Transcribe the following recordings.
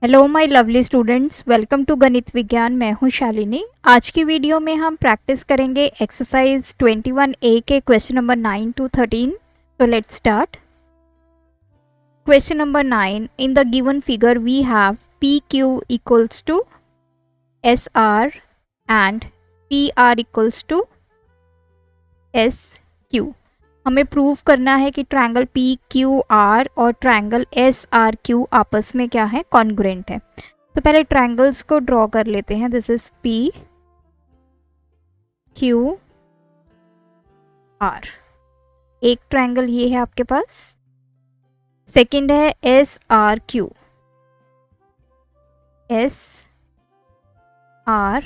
Hello my lovely students, welcome to Ganit Vigyan. मैं हूं शालिनी। आज की वीडियो में हम प्रैक्टिस करेंगे एक्सरसाइज 21A के क्वेश्चन नंबर 9 to 13। तो let's start. Question number 9, in the given figure we have P Q equals to S R and P R equals to S Q. हमें प्रूव करना है कि triangle P Q R और triangle S R Q आपस में क्या है, congruent है। तो पहले ट्रायंगल्स को ड्रॉ कर लेते हैं। This is P Q are, एक ट्रायंगल ये है आपके पास। सेकंड है S R Q, S R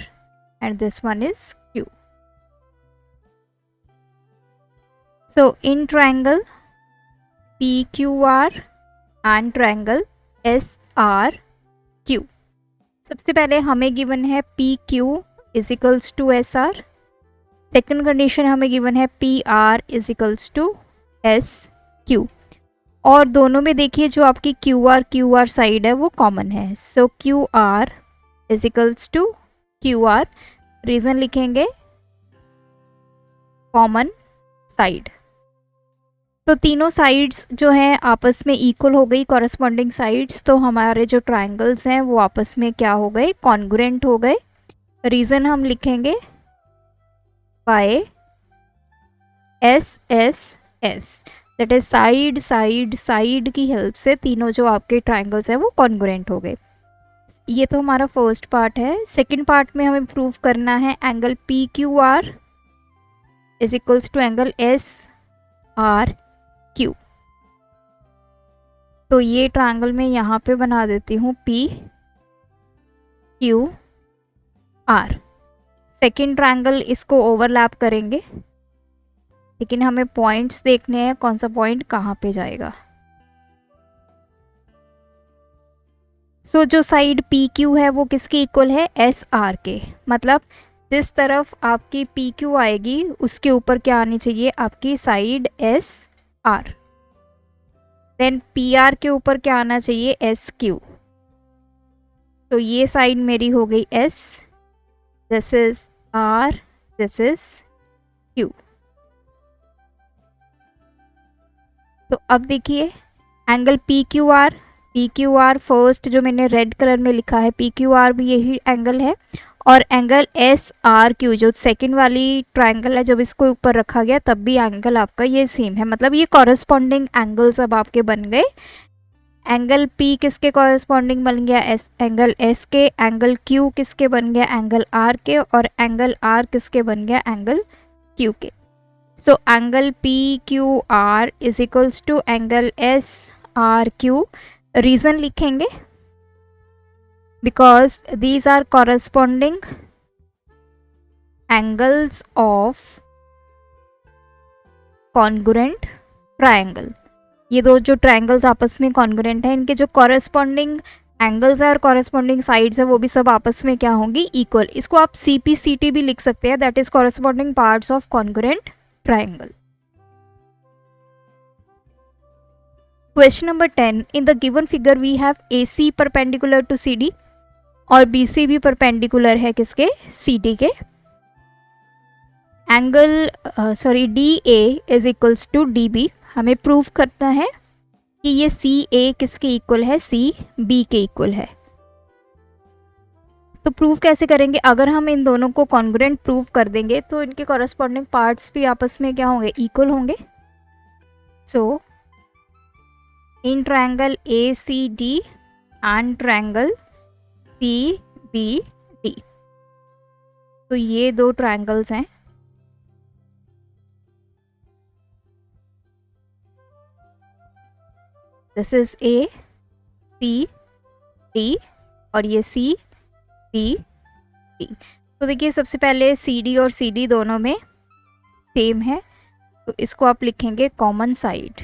and this one is Q. So in triangle PQR and triangle SRQ, सबसे पहले हमें गिवन है PQ is equals to SR। Second condition हमें गिवन है PR is equals to SQ। और दोनों में देखिए जो आपकी QR साइड है वो कॉमन है। So QR is equals to QR, reason लिखेंगे कॉमन साइड। तो तीनों साइड्स जो हैं आपस में इक्वल हो गई, कॉरस्पॉन्डिंग साइड्स। तो हमारे जो ट्रायंगल्स हैं वो आपस में क्या हो गए, कॉन्ग्रुएंट हो गए। रीज़न हम लिखेंगे by SSS, that is side side side की हेल्प से तीनों जो आपके ट्रायंगल्स हैं वो कॉन्ग्रुएंट हो गए। ये तो हमारा फर्स्ट पार्ट है। सेकेंड पार्ट में हमें प्रूव करना है angle PQR is equals to angle SRQ। तो ये ट्रायंगल मैं यहाँ पे बना देती हूँ PQR। सेकेंड ट्रायंगल इसको ओवरलैप करेंगे, लेकिन हमें पॉइंट्स देखने हैं कौन सा पॉइंट कहाँ पे जाएगा। सो जो साइड PQ है वो किसके इक्वल है, SR के। मतलब जिस तरफ आपकी PQ आएगी उसके ऊपर क्या आनी चाहिए, आपकी साइड SR। देन PR के ऊपर क्या आना चाहिए, SQ। तो ये साइड मेरी हो गई S, this is R, this is Q। तो अब देखिए एंगल PQR फर्स्ट जो मैंने रेड कलर में लिखा है, PQR भी यही एंगल है। और एंगल SRQ जो सेकंड वाली ट्रायंगल है, जब इसको ऊपर रखा गया तब भी एंगल आपका ये सेम है। मतलब ये कॉरस्पॉन्डिंग एंगल्स अब आपके बन गए। एंगल P किसके कॉरस्पॉन्डिंग बन गया, एंगल S के। एंगल Q किसके बन गया, एंगल R के। और एंगल R किसके बन गया, एंगल Q के। So angle PQR is equals to angle SRQ। Reason लिखेंगे because these are corresponding angles of congruent triangle। ये दो जो ट्रायंगल्स आपस में कॉन्ग्रुएंट हैं, इनके जो कॉरस्पॉन्डिंग एंगल्स है और कॉरस्पॉन्डिंग साइड्स है वो भी सब आपस में क्या होंगी, इक्वल। इसको आप CPCT भी लिख सकते हैं, that is corresponding parts of congruent triangle. Question number 10, in the given figure we have AC perpendicular to CD और BC भी परपेंडिकुलर है किसके, CD के। Angle DA is equals to DB। हमें प्रूव करना है कि ये CA किसके इक्वल है, CB के इक्वल है। तो प्रूव कैसे करेंगे, अगर हम इन दोनों को कॉन्ग्रुएंट प्रूव कर देंगे तो इनके कॉरस्पॉन्डिंग पार्ट्स भी आपस में क्या होंगे, इक्वल होंगे। So in triangle ACD and triangle CBD, तो ये दो ट्रायंगल्स हैं। दिस इज ACD और ये CBD। तो देखिए सबसे पहले CD और CD दोनों में सेम है, तो इसको आप लिखेंगे कॉमन साइड।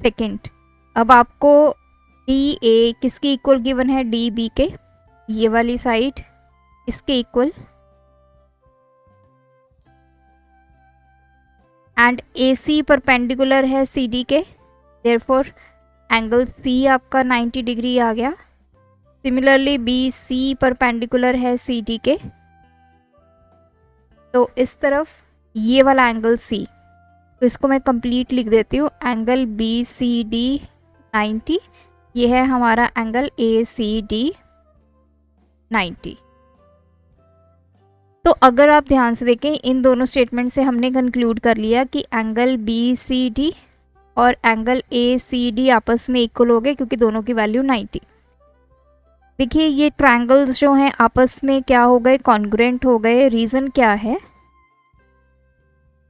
सेकेंड, अब आपको DA किसके इक्वल गिवन है, DB के। ये वाली साइड इसके इक्वल। एंड AC परपेंडिकुलर है CD के, देयरफॉर एंगल सी आपका 90 डिग्री आ गया। सिमिलरली बी सी परपेंडिकुलर है सी डी के, तो इस तरफ ये वाला एंगल सी, तो इसको मैं कंप्लीट लिख देती हूँ, एंगल बी सी डी 90, ये है हमारा एंगल ए सी डी 90। तो अगर आप ध्यान से देखें, इन दोनों स्टेटमेंट से हमने कंक्लूड कर लिया कि एंगल बी सी डी और एंगल ए सी डी आपस में इक्वल हो गए, क्योंकि दोनों की वैल्यू 90। देखिए ये ट्रायंगल्स जो हैं आपस में क्या हो गए, कॉन्ग्रुएंट हो गए। रीज़न क्या है,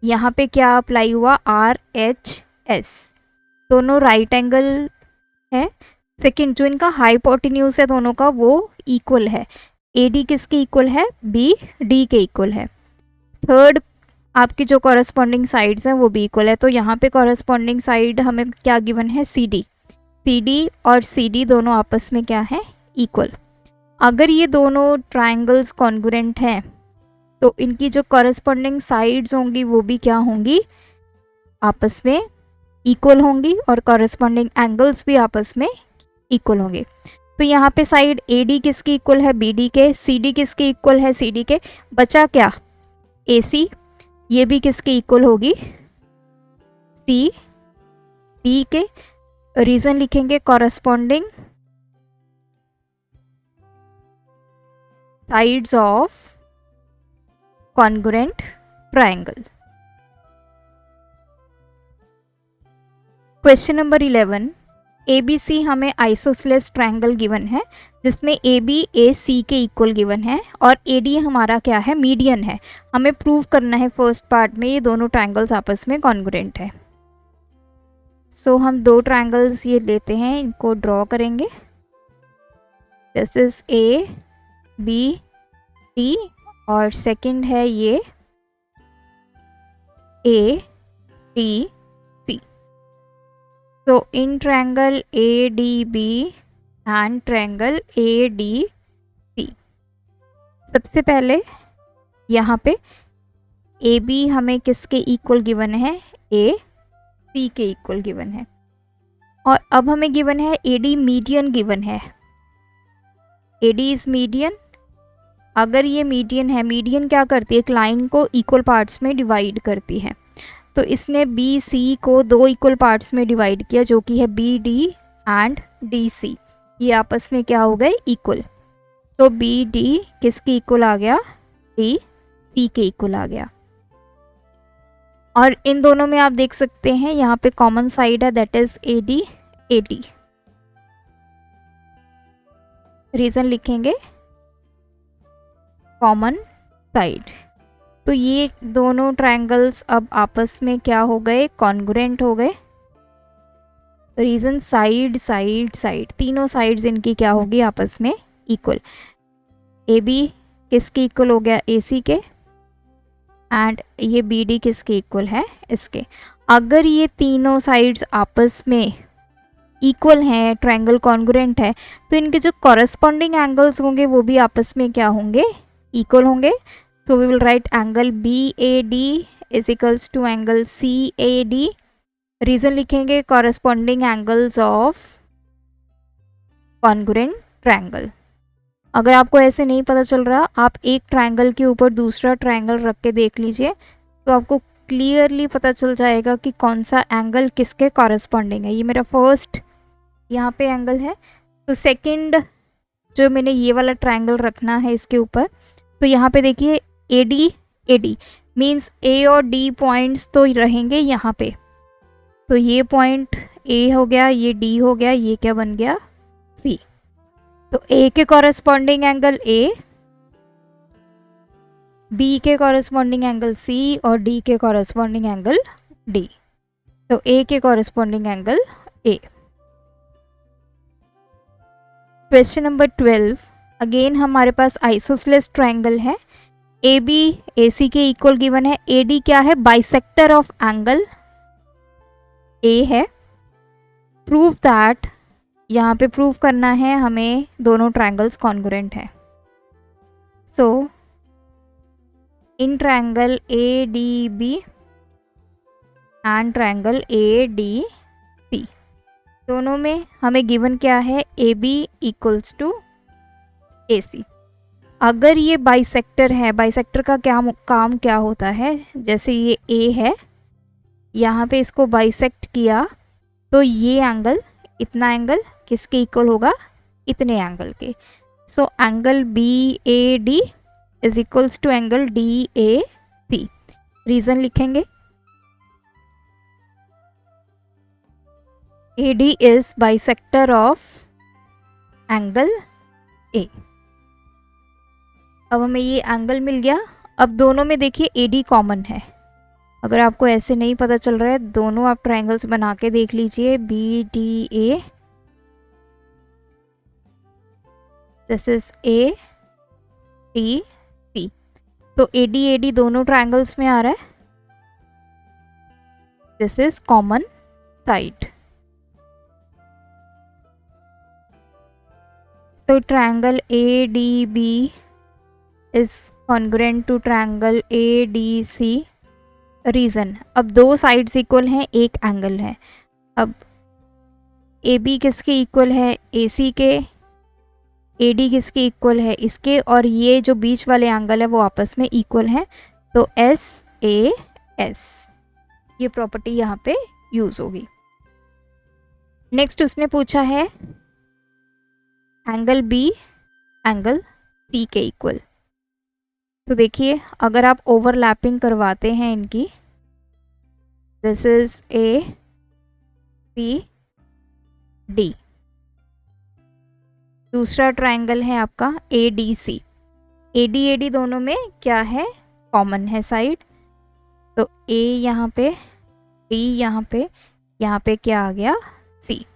यहाँ पे क्या अप्लाई हुआ, आर एच एस, दोनों राइट एंगल है। सेकंड, जो इनका हाइपोटेन्यूज है दोनों का, वो इक्वल है। ए डी किसके इक्वल है, बी डी के इक्वल है। थर्ड, आपकी जो कॉरेस्पॉन्डिंग साइड्स हैं वो भी इक्वल है। तो यहाँ पे कॉरेस्पॉन्डिंग साइड हमें क्या गिवन है, सी डी। सी डी और सी डी दोनों आपस में क्या है, इक्वल। अगर ये दोनों ट्रायंगल्स कॉन्ग्रुएंट हैं तो इनकी जो कॉरेस्पॉन्डिंग साइड्स होंगी वो भी क्या होंगी, आपस में इक्वल होंगी, और कॉरेस्पॉन्डिंग एंगल्स भी आपस में इक्वल होंगे। तो यहाँ पे साइड ए डी किसकी इक्वल है, बी डी के। सी डी किसकी इक्वल है, सी डी के। बचा क्या, ए सी, ये भी किसकी इक्वल होगी, सी डी के। रीजन लिखेंगे, corresponding sides of congruent triangle. Question number 11, ABC हमें आइसोसेलेस ट्रायंगल गिवन है जिसमें AB AC के इक्वल गिवन है, और AD हमारा क्या है, मीडियन है। हमें प्रूव करना है फर्स्ट पार्ट में ये दोनों ट्रायंगल्स आपस में कॉन्ग्रुएंट है। सो हम दो ट्रायंगल्स ये लेते हैं, इनको ड्रॉ करेंगे। This is A B D और सेकंड है ये A D C। तो इन triangle ADB and triangle ADC, सबसे पहले यहाँ पे AB हमें किसके इक्वल गिवन है, AC के इक्वल गिवन है। और अब हमें गिवन है AD मीडियन गिवन है। AD is median. अगर ये मीडियन है, मीडियन क्या करती है, एक लाइन को इक्वल पार्ट्स में डिवाइड करती है। तो इसने BC को दो इक्वल पार्ट्स में डिवाइड किया, जो कि है BD एंड DC। ये आपस में क्या हो गए, इक्वल। तो BD किसके इक्वल आ गया, DC के इक्वल आ गया। और इन दोनों में आप देख सकते हैं यहाँ पे कॉमन साइड है, दैट इज AD। रीजन लिखेंगे, कॉमन साइड। तो ये दोनों ट्रायंगल्स अब आपस में क्या हो गए, कॉन्ग्रुएंट हो गए। रीजन, साइड साइड साइड, तीनों साइड्स इनकी क्या होगी, आपस में इक्वल। AB किसके इक्वल हो गया, AC के, एंड ये BD किसके इक्वल है, इसके। अगर ये तीनों साइड्स आपस में इक्वल हैं, ट्रायंगल कॉन्ग्रुएंट है, तो इनके जो कॉरेस्पॉन्डिंग एंगल्स होंगे वो भी आपस में क्या होंगे, इक्वल होंगे। So we will write angle BAD is equals to angle CAD। Reason लिखेंगे, corresponding angles of congruent triangle. अगर आपको ऐसे नहीं पता चल रहा, आप एक ट्रायंगल के ऊपर दूसरा ट्रायंगल रख के देख लीजिए, तो आपको क्लियरली पता चल जाएगा कि कौन सा एंगल किसके कॉरेस्पॉन्डिंग है। ये मेरा फर्स्ट यहाँ पे एंगल है, तो सेकंड जो मैंने ये वाला ट्रायंगल रखना है इसके ऊपर, तो यहाँ पे देखिए AD मीन्स A और D पॉइंट्स तो रहेंगे यहाँ पे। तो ये पॉइंट A हो गया, ये D हो गया, ये क्या बन गया, C। तो A के कॉरेस्पॉन्डिंग एंगल A, B के कॉरेस्पॉन्डिंग एंगल C और D के कॉरेस्पॉन्डिंग एंगल D। तो A के corresponding angle A। Question number 12, again हमारे पास आइसोसेलेस ट्रायंगल है। AB AC के इक्वल गिवन है। AD क्या है, बाइसेक्टर ऑफ एंगल A है। प्रूव दैट, यहाँ पे प्रूव करना है हमें दोनों ट्रायंगल्स कॉन्ग्रुएंट है। So in triangle ADB and triangle ADC, दोनों में हमें गिवन क्या है, A B equals to A C. अगर ये बाइसेक्टर है, बाइसेक्टर का काम क्या होता है, जैसे ये ए है, यहाँ पे इसको बाइसेक्ट किया तो ये एंगल, इतना एंगल किसके इक्वल होगा, इतने एंगल के। So angle B A D is equals to angle D A C. Reason लिखेंगे, A D is bisector of angle A. अब हमें ये एंगल मिल गया। अब दोनों में देखिए ए डी कॉमन है। अगर आपको ऐसे नहीं पता चल रहा है, दोनों आप ट्रायंगल्स बना के देख लीजिए, B D A, this is A D C. तो ए डी दोनों ट्रायंगल्स में आ रहा है, दिस इज कॉमन साइड। तो triangle A D B is congruent to triangle A D C. Reason, अब दो साइड्स इक्वल हैं, एक एंगल है। अब ए बी किसके इक्वल है, ए सी के, ए डी किसके इक्वल है, इसके, और ये जो बीच वाले एंगल है वो आपस में इक्वल हैं, तो एस ए एस, ये प्रॉपर्टी यहाँ पे यूज होगी। नेक्स्ट उसने पूछा है एंगल बी एंगल सी के इक्वल। तो देखिए, अगर आप ओवरलैपिंग करवाते हैं इनकी, this is A B D, दूसरा ट्रायंगल है आपका ए डी सी। ए डी दोनों में क्या है, कॉमन है साइड। तो ए यहाँ पे, डी यहाँ पे क्या आ गया, सी।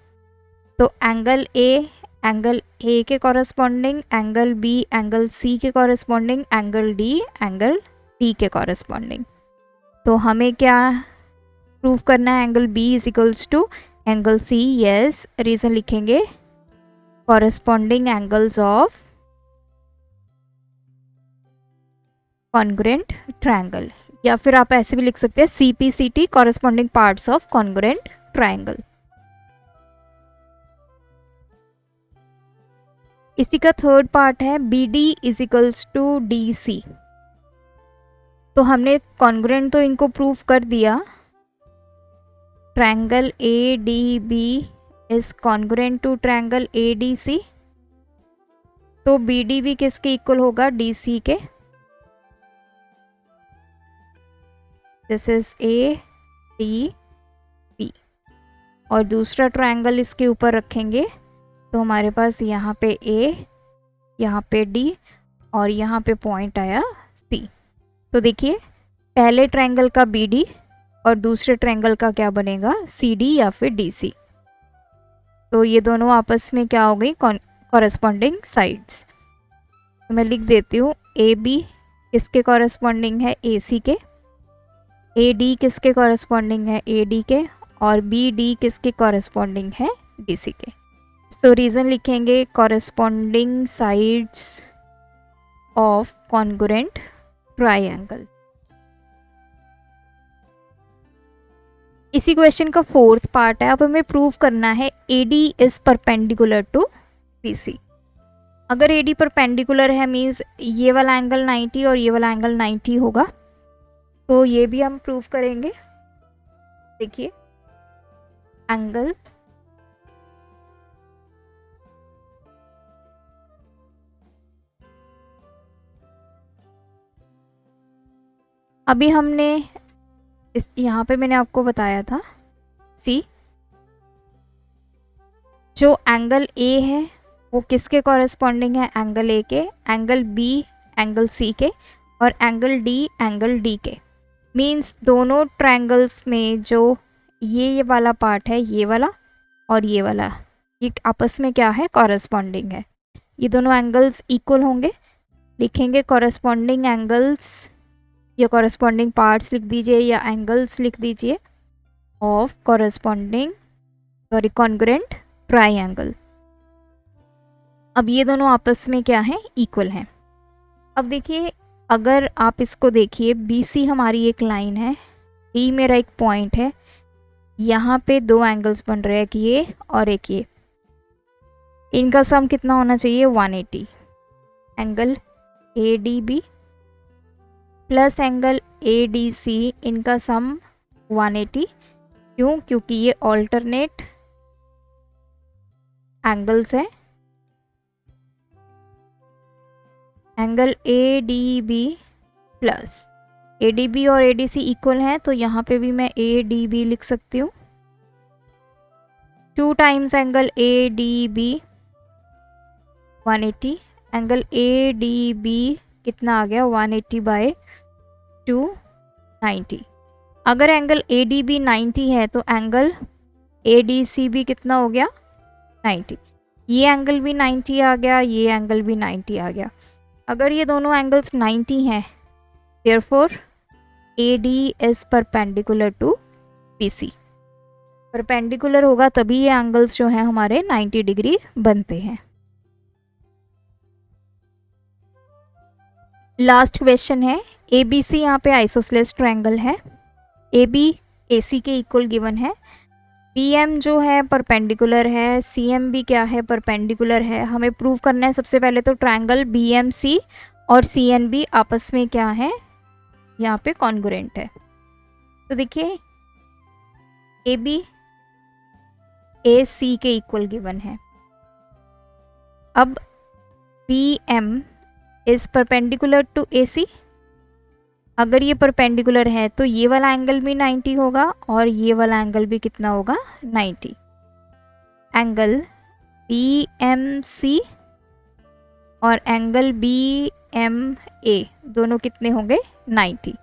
तो एंगल ए के corresponding, angle B angle C के कॉरस्पॉन्डिंग, एंगल डी के कॉरस्पॉन्डिंग। तो हमें क्या प्रूव करना है, angle B is equals to angle C. Yes, reason लिखेंगे, corresponding angles of congruent triangle, या फिर आप ऐसे भी लिख सकते हैं CPCT, corresponding parts of congruent triangle. इसी का थर्ड पार्ट है BD is equals to DC। तो हमने कॉन्ग्रुएंट तो इनको प्रूव कर दिया, triangle ADB is congruent to triangle ADC। तो BD भी किसके इक्वल होगा, DC के। दिस इज ADB, और दूसरा ट्रायंगल इसके ऊपर रखेंगे तो हमारे पास यहाँ पे A, यहाँ पे D, और यहाँ पे पॉइंट आया C। तो देखिए, पहले ट्रायंगल का BD और दूसरे ट्रायंगल का क्या बनेगा, CD या फिर DC। तो ये दोनों आपस में क्या हो गई, कॉरस्पॉन्डिंग साइड्स। तो मैं लिख देती हूँ, AB किसके कॉरस्पॉन्डिंग है, AC के, AD किसके कॉरस्पॉन्डिंग है, AD के, और BD किसके कॉरस्पॉन्डिंग है, DC के। सो रीजन लिखेंगे, corresponding sides of congruent triangle. इसी क्वेश्चन का फोर्थ पार्ट है। अब हमें प्रूव करना है AD is perpendicular to BC। अगर AD परपेंडिकुलर है मीन्स ये वाला एंगल 90 और ये वाला एंगल 90 होगा, तो ये भी हम प्रूव करेंगे। देखिए, एंगल अभी हमने इस यहाँ पे मैंने आपको बताया था, सी जो एंगल A है वो किसके कॉरस्पॉन्डिंग है, एंगल A के, एंगल B एंगल C के, और एंगल D के। मीन्स दोनों ट्रायंगल्स में जो ये वाला पार्ट है, ये वाला और ये वाला, ये आपस में क्या है, कॉरस्पॉन्डिंग है। ये दोनों एंगल्स इक्वल होंगे। लिखेंगे कॉरस्पॉन्डिंग एंगल्स, या कॉरस्पॉन्डिंग पार्ट्स लिख दीजिए, या एंगल्स लिख दीजिए ऑफ कॉन्ग्रुएंट ट्रायंगल। अब ये दोनों आपस में क्या है, इक्वल हैं। अब देखिए, अगर आप इसको देखिए, BC हमारी एक लाइन है, D मेरा एक पॉइंट है, यहाँ पे दो एंगल्स बन रहे हैं, एक ये और एक ये, इनका सम कितना होना चाहिए 180। Angle ADB plus angle ADC, इनका सम 180। क्यों? क्योंकि ये ऑल्टरनेट एंगल्स है। एंगल ADB प्लस ADB और ADC इक्वल हैं, तो यहाँ पे भी मैं ADB लिख सकती हूँ। 2 times angle ADB 180। Angle ADB कितना आ गया 180 बाय 290। अगर एंगल ADB 90 है तो एंगल ADC भी कितना हो गया 90। ये एंगल भी 90 आ गया, ये एंगल भी 90 आ गया। अगर ये दोनों एंगल्स 90 हैं, therefore AD is perpendicular to BC। Perpendicular होगा तभी ये एंगल्स जो हैं हमारे 90 डिग्री बनते हैं। लास्ट क्वेश्चन है, ABC यहाँ पे आइसोसेलेस ट्रायंगल है, AB AC के इक्वल गिवन है, BM जो है परपेंडिकुलर है, CM भी क्या है परपेंडिकुलर है। हमें प्रूव करना है सबसे पहले तो ट्रायंगल BMC और CNB आपस में क्या है, यहाँ पे कॉन्ग्रुएंट है। तो देखिए AB AC के इक्वल गिवन है। अब BM is perpendicular to AC। अगर ये परपेंडिकुलर है तो ये वाला एंगल भी 90 होगा और ये वाला एंगल भी कितना होगा 90। एंगल BMC और एंगल BMA दोनों कितने होंगे 90।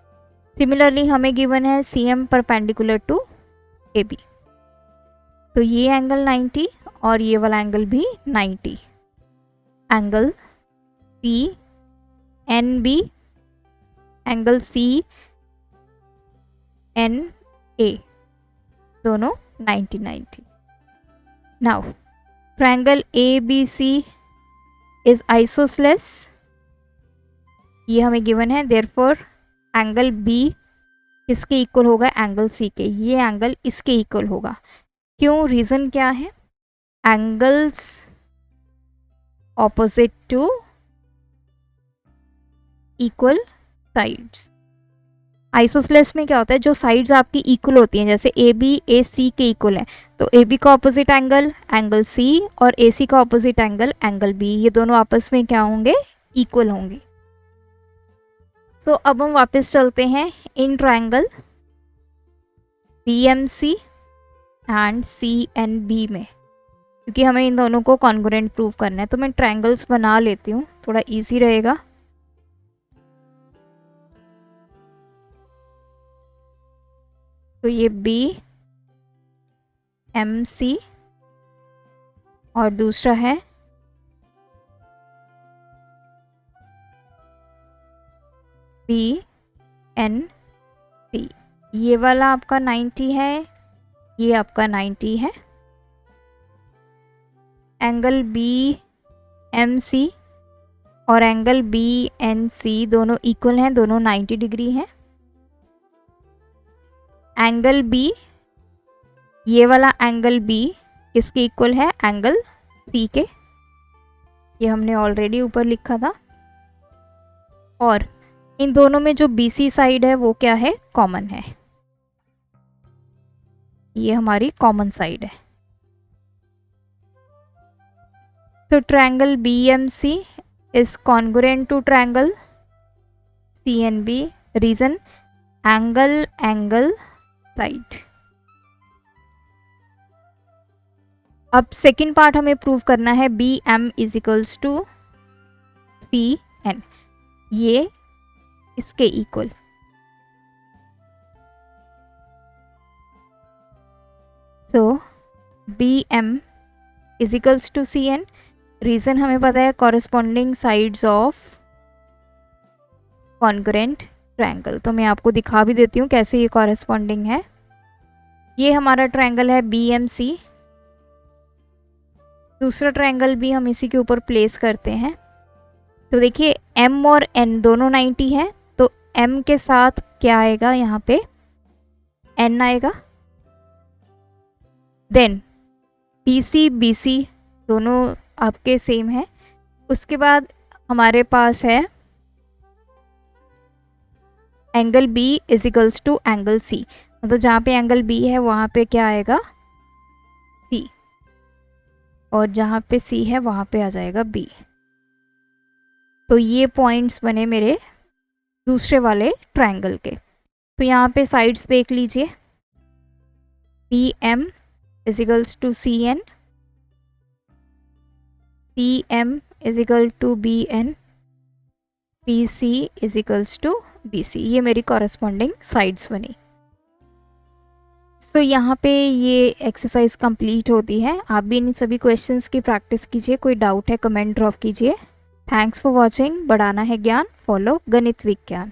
सिमिलरली हमें गिवन है CM परपेंडिकुलर टू AB, तो ये एंगल 90 और ये वाला एंगल भी 90। एंगल CNB, एंगल CNA दोनों 90-90। Now triangle ABC is isosceles, ये हमें गिवन है। देयरफॉर एंगल B किसके इक्वल होगा एंगल C के, ये एंगल इसके इक्वल होगा। क्यों? रीज़न क्या है? Angles opposite to equal sides. Isosceles में क्या होता है, जो साइड्स आपकी इक्वल होती हैं, जैसे AB AC के इक्वल है तो AB का ऑपोजिट एंगल एंगल C और AC का ऑपोजिट एंगल एंगल B, ये दोनों आपस में क्या होंगे इक्वल होंगे। सो अब हम वापस चलते हैं in triangle BMC and CNB में, क्योंकि हमें इन दोनों को कॉन्ग्रुएंट प्रूव करना है। तो मैं ट्रायंगल्स बना लेती हूँ, थोड़ा इजी रहेगा। तो ये BMC और दूसरा है BNC। ये वाला आपका 90 है, ये आपका 90 है। एंगल BMC और एंगल BNC दोनों इक्वल हैं, दोनों 90 डिग्री हैं। एंगल B, ये वाला एंगल B किसके इक्वल है एंगल C के, ये हमने ऑलरेडी ऊपर लिखा था। और इन दोनों में जो BC साइड है वो क्या है कॉमन है, ये हमारी कॉमन साइड है। तो triangle BMC is congruent to triangle CNB। Reason angle side. अब सेकंड पार्ट हमें प्रूव करना है BM is equals to CN, ये इसके equal. So BM is equals to CN। Reason हमें पता है corresponding sides of congruent triangle. तो मैं आपको दिखा भी देती हूँ कैसे ये कॉरेस्पॉन्डिंग है। ये हमारा ट्रायंगल है BMC, दूसरा ट्रायंगल भी हम इसी के ऊपर प्लेस करते हैं। तो देखिए M और N दोनों 90 है, तो M के साथ क्या आएगा यहाँ पे N आएगा, देन BC BC दोनों आपके सेम है। उसके बाद हमारे पास है angle B is equals to angle C, मतलब जहाँ पे एंगल B है वहाँ पे क्या आएगा C, और जहाँ पे C है वहाँ पे आ जाएगा B। तो ये पॉइंट्स बने मेरे दूसरे वाले ट्रायंगल के। तो यहाँ पे साइड्स देख लीजिए, PM is equals to CN, CM is equal to BN, PC is equals to BC। ये मेरी कॉरेस्पॉन्डिंग साइड्स बनी। सो यहाँ पे ये एक्सरसाइज कंप्लीट होती है। आप भी इन सभी क्वेश्चंस की प्रैक्टिस कीजिए। कोई डाउट है कमेंट ड्रॉप कीजिए। Thanks for watching. बढ़ाना है ज्ञान, फॉलो गणित विज्ञान।